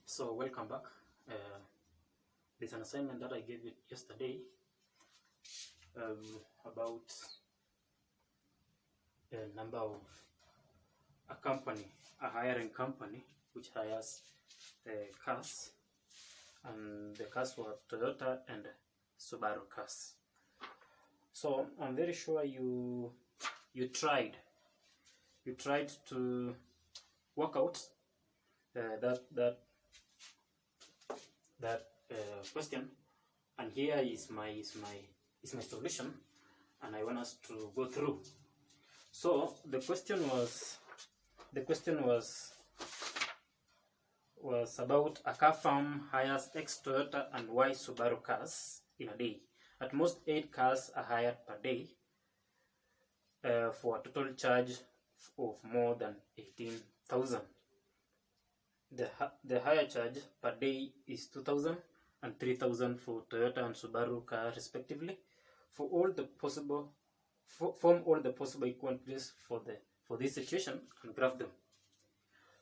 So welcome back. There's an assignment that I gave you yesterday about a number of a company, a hiring company which hires cars, and the cars were Toyota and Subaru cars. So I'm very sure you tried to work out that question, and here is my solution, and I want us to go through. So the question was about a car firm hires X Toyota and Y Subaru cars in a day. At most 8 cars are hired per day for a total charge of more than 18,000. The hire charge per day is 2,000 and 3,000 for Toyota and Subaru car respectively. Form all the possible equalities for this situation and graph them.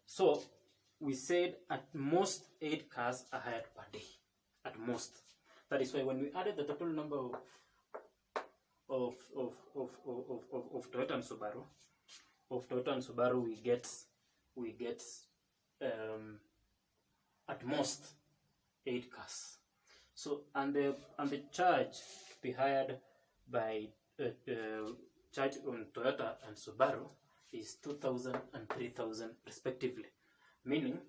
So we said at most 8 cars are hired per day. At most. That is why when we added the total number of Toyota and Subaru, we get at most 8 cars. So and the charge to be hired by charge on Toyota and Subaru is 2,000 and 3,000 respectively, meaning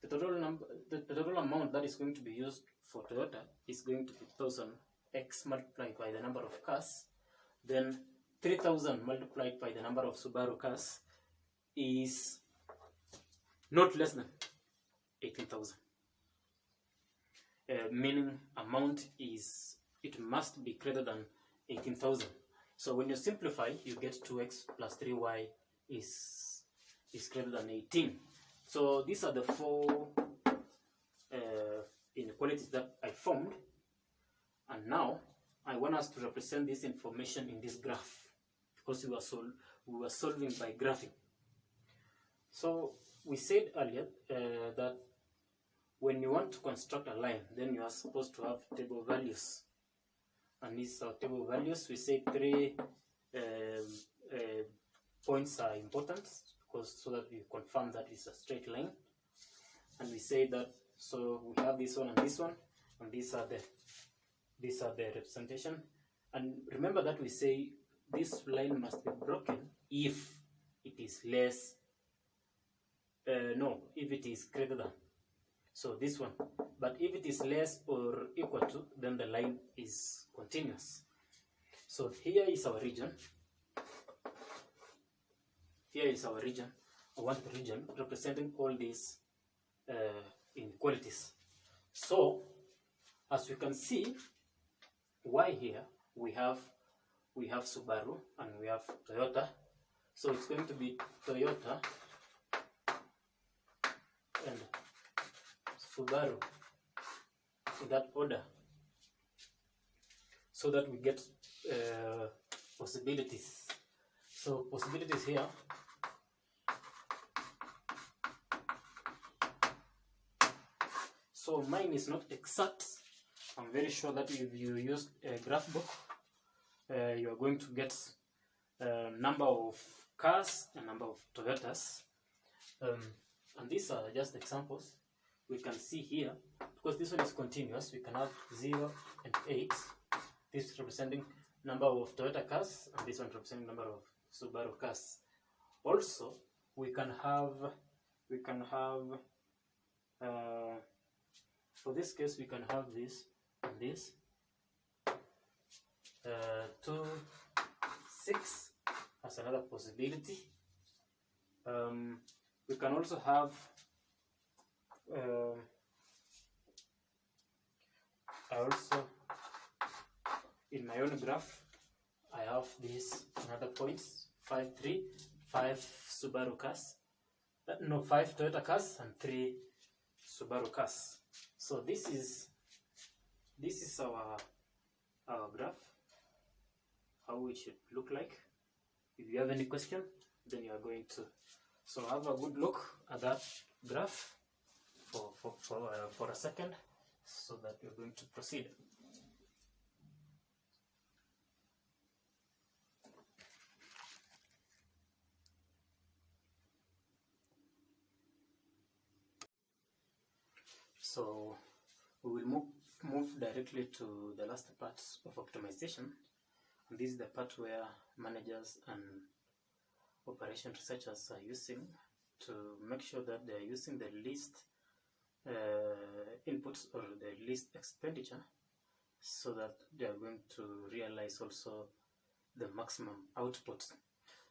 the total amount that is going to be used for Toyota is going to be 2,000 x multiplied by the number of cars, then 3,000 multiplied by the number of Subaru cars is not less than 18,000. Meaning amount it must be greater than 18,000. So when you simplify, you get 2x plus 3y is greater than 18. So these are the 4 inequalities that I formed, and now I want us to represent this information in this graph, because we were solving by graphing. So we said earlier that when you want to construct a line, then you are supposed to have table values, and these are table values. We say 3 points are important so that you confirm that it's a straight line, and we say that so we have this one and this one, and these are the representation. And remember that we say this line must be broken if it is less if it is greater than, so this one, but if it is less or equal to, then the line is continuous. So here is our region. Here is our region, one region representing all these inequalities. So as we can see, Y here we have Subaru and we have Toyota. So it's going to be Toyota and Subaru in that order, so that we get possibilities. So possibilities here. So mine is not exact. I'm very sure that if you use a graph book, you are going to get a number of cars and number of Toyotas. And these are just examples. We can see here, because this one is continuous, we can have 0 and 8. This representing number of Toyota cars, and this one representing number of Subaru cars. Also, we can have for this case we can have this and this 2, 6 as another possibility. We can also have in my own graph I have this another points 5, 3, 5 Subaru cars, 5 Toyota cars and 3 Subaru cars. So this is our graph, how it should look like. If you have any question, then you are going to have a good look at that graph. for a second so that we're going to proceed. So we will move directly to the last part of optimization. And this is the part where managers and operation researchers are using to make sure that they are using the least inputs or the least expenditure, so that they are going to realize also the maximum output.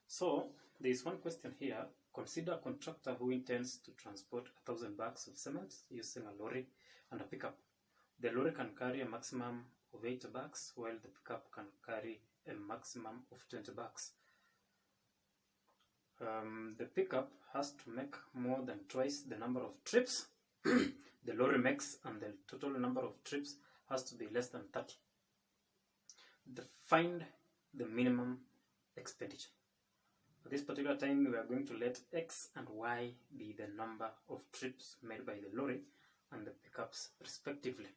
So there is one question here. Consider a contractor who intends to transport 1,000 bags of cement using a lorry and a pickup. The lorry can carry a maximum of 8 bags, while the pickup can carry a maximum of 20 bags. The pickup has to make more than twice the number of trips the lorry makes, and the total number of trips has to be less than 30. Find the minimum expenditure. At this particular time, we are going to let X and Y be the number of trips made by the lorry and the pickups respectively.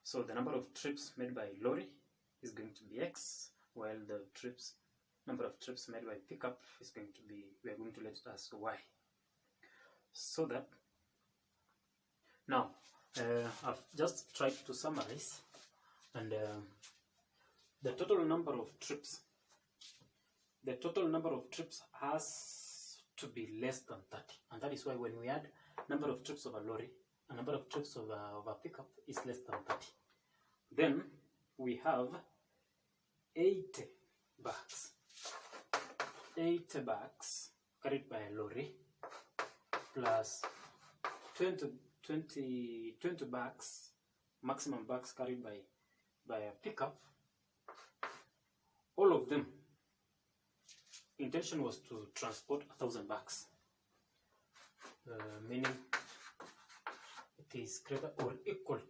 So the number of trips made by lorry is going to be X, while the number of trips made by pickup is going to be, we are going to let it as Y. So that now I've just tried to summarize, and the total number of trips has to be less than 30, and that is why when we add number of trips of a lorry and number of trips of a pickup is less than 30, then we have 80 bags. 80 bags carried by a lorry plus 20 bags, maximum bags carried by a pickup. All of them, intention was to transport 1,000 bags, meaning it is greater or equal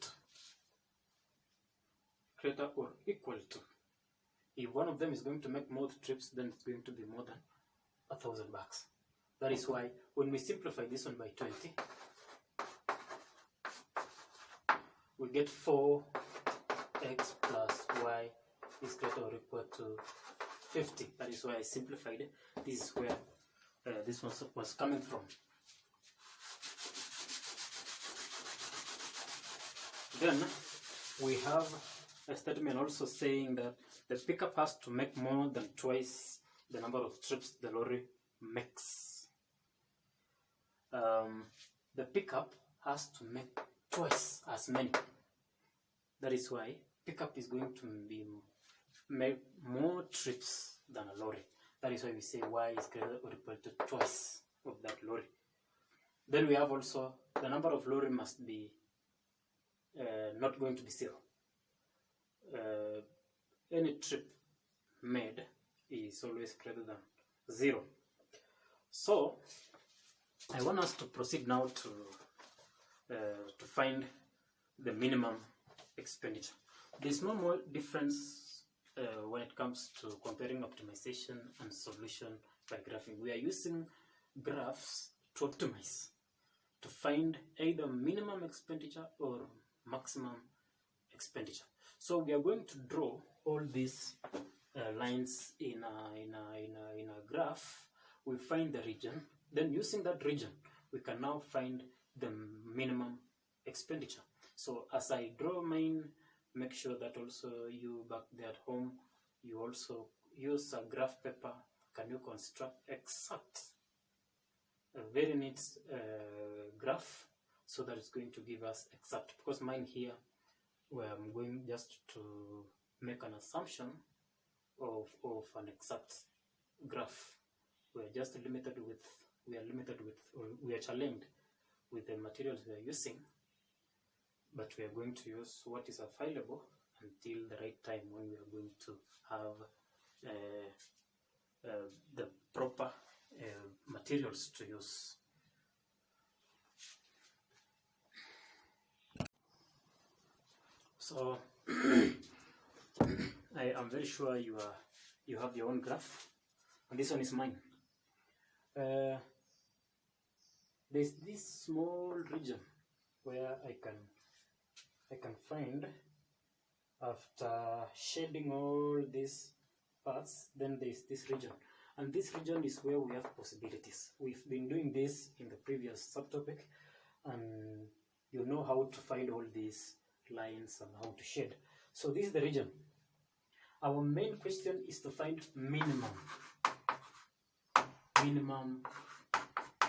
to. If one of them is going to make more trips, then it's going to be more than 1,000 bags. That is why when we simplify this one by 20, we get 4x plus y is greater or equal to 50. That is why I simplified it. This is where this one was coming from. Then we have a statement also saying that the pickup has to make more than twice the number of trips the lorry makes. The pickup has to make twice as many. That is why pickup is going to make more trips than a lorry. That is why we say y is greater or equal to twice of that lorry. Then we have also the number of lorry must be not going to be 0. Any trip made is always greater than 0. So I want us to proceed now to find the minimum expenditure. There's no more difference when it comes to comparing optimization and solution by graphing. We are using graphs to optimize, to find either minimum expenditure or maximum expenditure. So we are going to draw all these lines in a graph. We find the region. Then using that region, we can now find the minimum expenditure. So as I draw mine, make sure that also you back there at home, you also use a graph paper. Can you construct exact, a very neat graph, so that it's going to give us exact, because mine here, where I'm going just to make an assumption of an exact graph. We are just limited with, we are challenged with the materials we are using, but we are going to use what is available until the right time when we are going to have the proper materials to use. So I am very sure you have your own graph, and this one is mine. There's this small region where I can find, after shading all these parts, then there is this region, and this region is where we have possibilities. We've been doing this in the previous subtopic, and you know how to find all these lines and how to shade. So this is the region. Our main question is to find minimum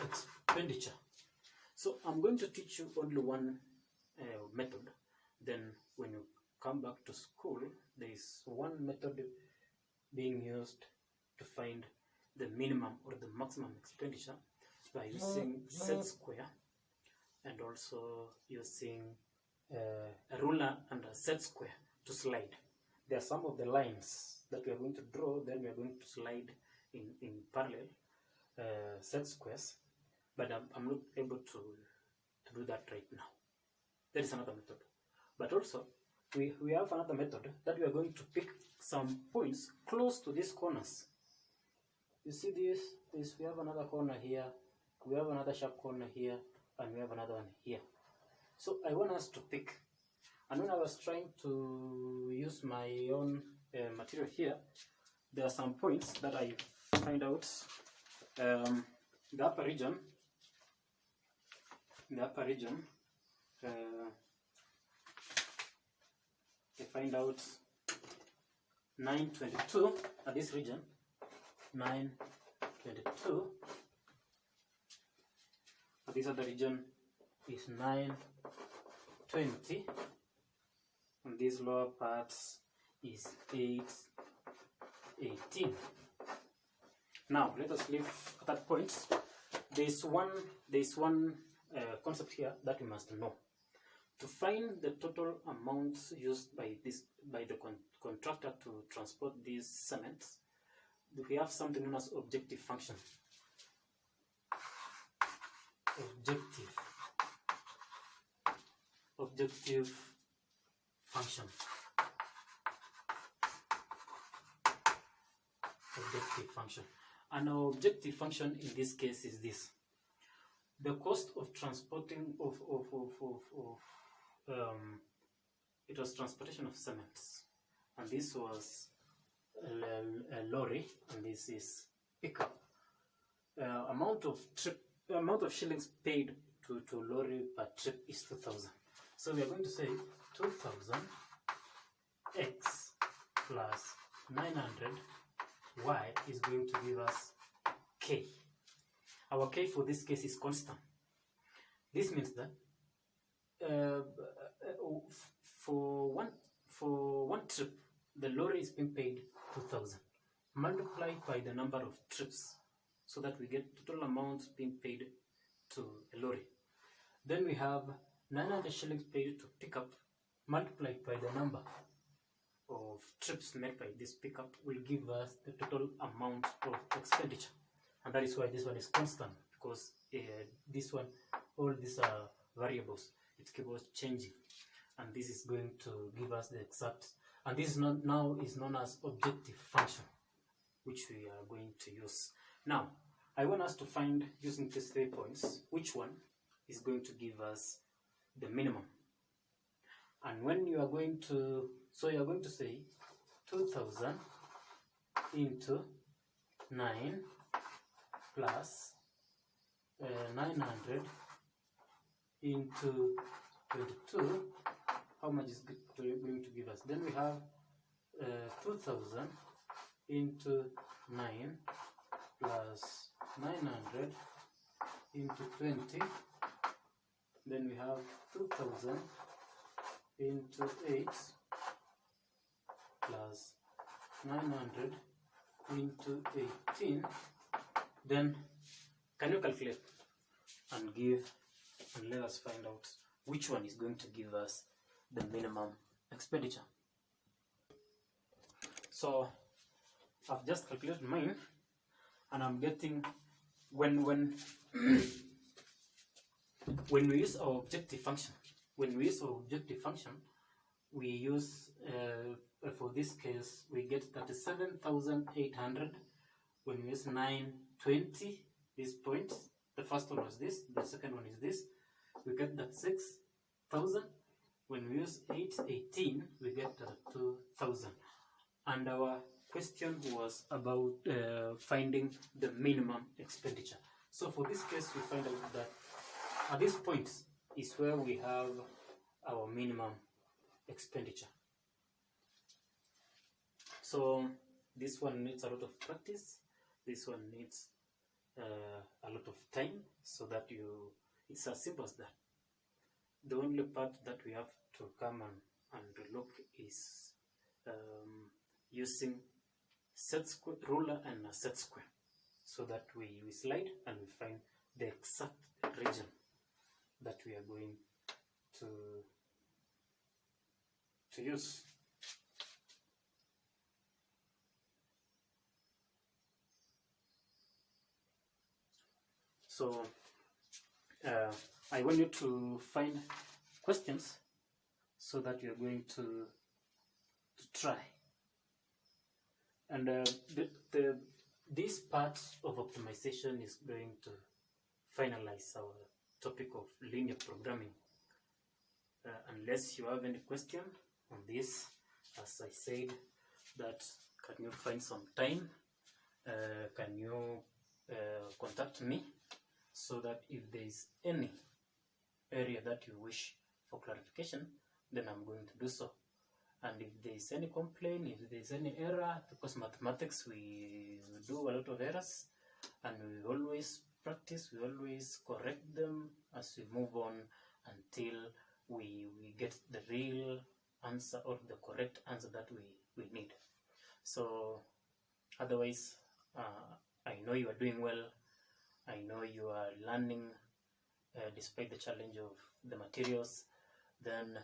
expenditure. So I'm going to teach you only one method. Then when you come back to school, there is one method being used to find the minimum or the maximum expenditure by using set square and also using a ruler and a set square to slide. There are some of the lines that we are going to draw, then we are going to slide in parallel set squares, but I'm not able to do that right now. That is another method. But also, we have another method that we are going to pick some points close to these corners. You see this, we have another corner here, we have another sharp corner here, and we have another one here. So I want us to pick. And when I was trying to use my own material here, there are some points that I find out. The upper region, I find out 922 at this region, 922. At this other region is 920. And these lower parts is 818. Now let us leave at that point. There's one concept here that we must know. To find the total amounts used by the contractor to transport these cements, we have something known as objective function. Objective function. And our objective function in this case is this: the cost of transporting it was transportation of cements, and this was a lorry, and this is pickup. Amount of shillings paid to lorry per trip is 2,000. So we are going to say 2,000 x plus 900 y is going to give us k. Our k for this case is constant. This means that for one trip, the lorry is being paid 2,000 multiplied by the number of trips, so that we get total amounts being paid to a lorry. Then we have 900 shillings paid to pickup multiplied by the number of trips made by this pickup will give us the total amount of expenditure. And that is why this one is constant, because this one, all these are variables. It keeps changing, and this is going to give us the exact. And this is now known as objective function, which we are going to use. Now, I want us to find, using these 3 points, which one is going to give us the minimum. And when you are going to, so you are going to say 2,000 into 9 plus 900 into 22, how much is going to give us? Then we have 2,000 into 9 plus 900 into 20. Then we have 2,000 into 8 plus 900 into 18. Then can you calculate and give, and let us find out which one is going to give us the minimum expenditure. So I've just calculated mine, and I'm getting, when we use our objective function, we use for this case we get 37,800. When we use 920, these points, the first one was this, the second one is this, we get that 6 1000. When we use 818, we get 2000. And our question was about finding the minimum expenditure. So for this case, we find out that at this point is where we have our minimum expenditure. So this one needs a lot of practice. This one needs a lot of time, so that it's as simple as that. The only part that we have to come and look is using set square ruler and a set square, so that we slide and we find the exact region that we are going to use. So I want you to find questions so that you're going to try. And this part of optimization is going to finalize our topic of linear programming. Unless you have any question on this, as I said, that can you find some time? Can you contact me, so that if there is any area that you wish for clarification, then I'm going to do so. And if there is any complaint, if there is any error, because mathematics, we do a lot of errors, and we always practice, we always correct them as we move on until we get the real answer, or the correct answer that we need. So otherwise, I know you are doing well. I know you are learning despite the challenge of the materials. Then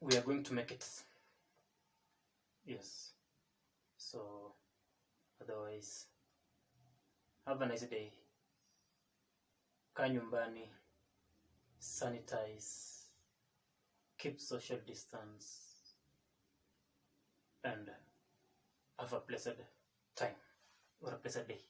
we are going to make it. Yes. So otherwise, have a nice day. Kaa nyumbani, sanitize, keep social distance, and have a blessed time or a blessed day.